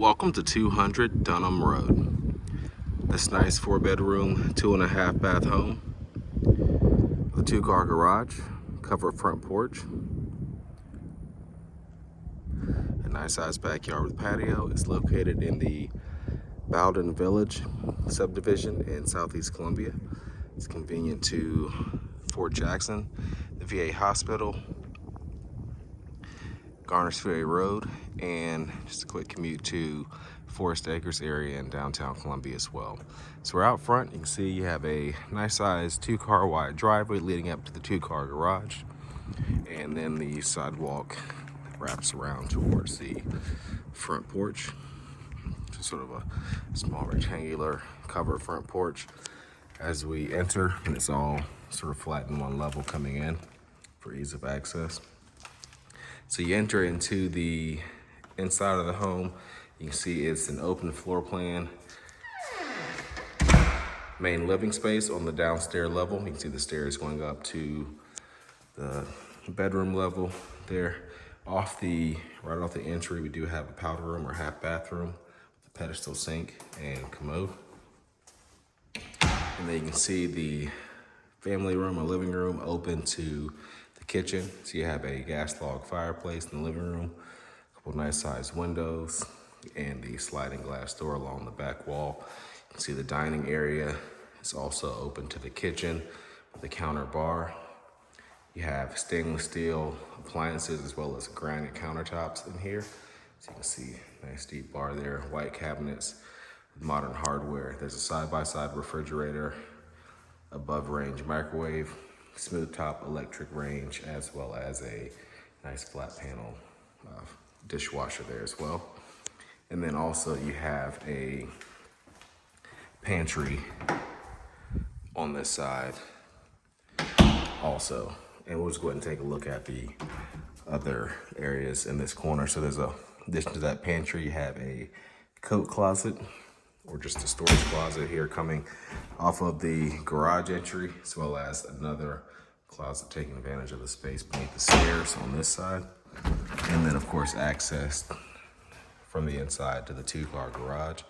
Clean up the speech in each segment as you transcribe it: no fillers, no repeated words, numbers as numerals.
Welcome to 200 Dunham Road. This nice 4-bedroom, 2.5 bath home with a 2-car garage, covered front porch, a nice sized backyard with patio. It's located in the Bowden Village subdivision in Southeast Columbia. It's convenient to Fort Jackson, the VA hospital, Garners Ferry Rd, and just a quick commute to Forest Acres area in downtown Columbia as well. So we're out front. You can see you have a nice sized 2-car wide driveway leading up to the 2-car garage, and then the sidewalk wraps around towards the front porch. Just sort of a small rectangular covered front porch as we enter, and it's all sort of flat in one level coming in for ease of access. So you enter into the inside of the home. You can see it's an open floor plan. Main living space on the downstairs level. You can see the stairs going up to the bedroom level there. Right off the entry, we do have a powder room or half bathroom with a pedestal sink and commode. And then you can see the family room or living room open to the kitchen. So you have a gas log fireplace in the living room, a couple nice sized windows, and the sliding glass door along the back wall. You can see the dining area is also open to the kitchen with a counter bar. You have stainless steel appliances as well as granite countertops in here. So you can see nice deep bar there, white cabinets, modern hardware. There's a side-by-side refrigerator, above range microwave, smooth top electric range, as well as a nice flat panel dishwasher there as well. And then also you have a pantry on this side also. And we'll just go ahead and take a look at the other areas in this corner. So there's in addition to that pantry, you have a coat closet or just a storage closet here coming off of the garage entry, as well as another closet taking advantage of the space beneath the stairs on this side. And then of course access from the inside to the 2-car garage.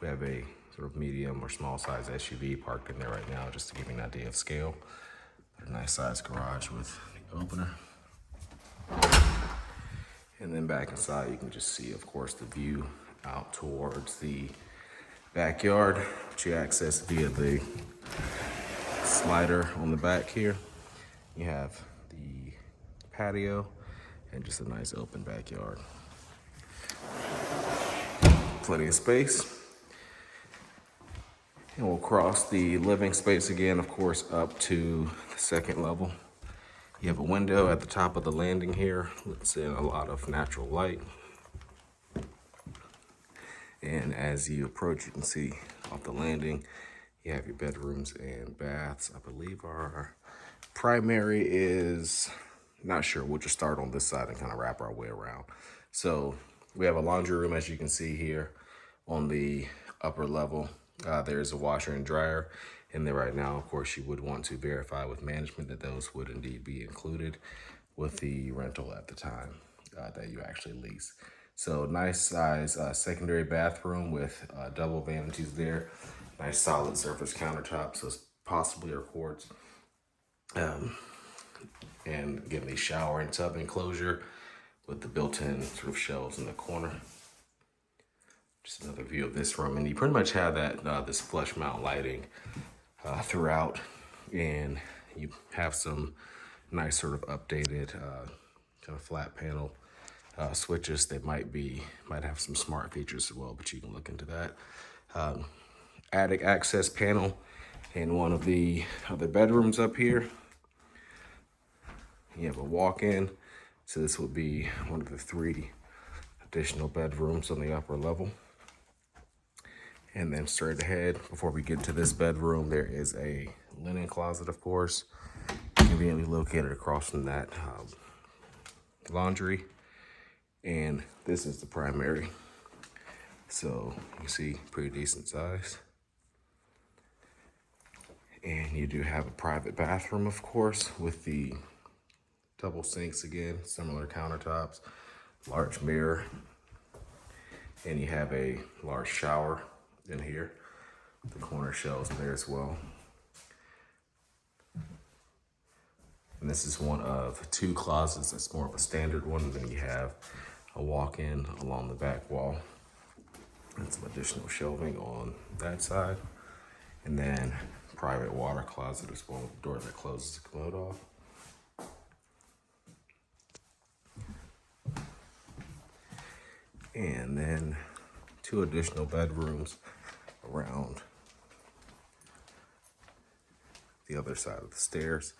We have a sort of medium or small size SUV parked in there right now, just to give you an idea of scale. A nice size garage with the opener. And then back inside, you can just see, of course, the view out towards the backyard, which you access via the slider on the back here. You have the patio and just a nice open backyard. Plenty of space. And we'll cross the living space again, of course, up to the second level. You have a window at the top of the landing here. Let's in a lot of natural light. And as you approach, you can see off the landing, you have your bedrooms and baths. I believe our primary is, not sure, we'll just start on this side and kind of wrap our way around. So we have a laundry room, as you can see here on the upper level. There's a washer and dryer in there right now. Of course, you would want to verify with management that those would indeed be included with the rental at the time that you actually lease. So nice size secondary bathroom with double vanities there. Nice solid surface countertop, so it's possibly our quartz. And again, the shower and tub enclosure with the built-in sort of shelves in the corner. Just another view of this room, and you pretty much have that this flush mount lighting throughout, and you have some nice sort of updated kind of flat panel switches that might have some smart features as well, but you can look into that. Attic access panel in one of the other bedrooms up here. You have a walk-in, so this would be one of the 3 additional bedrooms on the upper level. And then straight ahead, before we get to this bedroom, there is a linen closet, of course, conveniently located across from that laundry. And this is the primary. So you can see pretty decent size. And you do have a private bathroom, of course, with the double sinks again, similar countertops, large mirror. And you have a large shower in here. The corner shelves in there as well. And this is one of 2 closets. That's more of a standard one. And then you have a walk-in along the back wall. And some additional shelving on that side. And then private water closet as well, with the door that closes the commode off. And then 2 additional bedrooms around the other side of the stairs.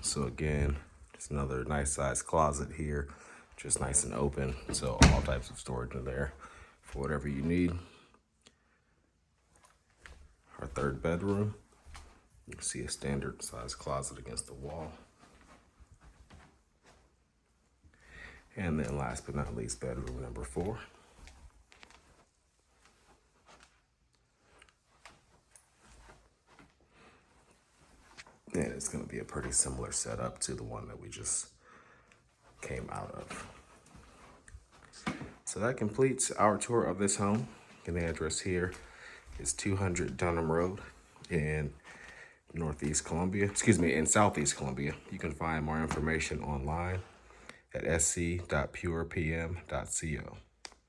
So again, just another nice sized closet here, just nice and open. So all types of storage in there for whatever you need. Our 3rd bedroom, you can see a standard size closet against the wall. And then last but not least, bedroom number 4. And it's going to be a pretty similar setup to the one that we just came out of. So that completes our tour of this home. And the address here is 200 Dunham Road in in Southeast Columbia. You can find more information online at sc.purepm.co.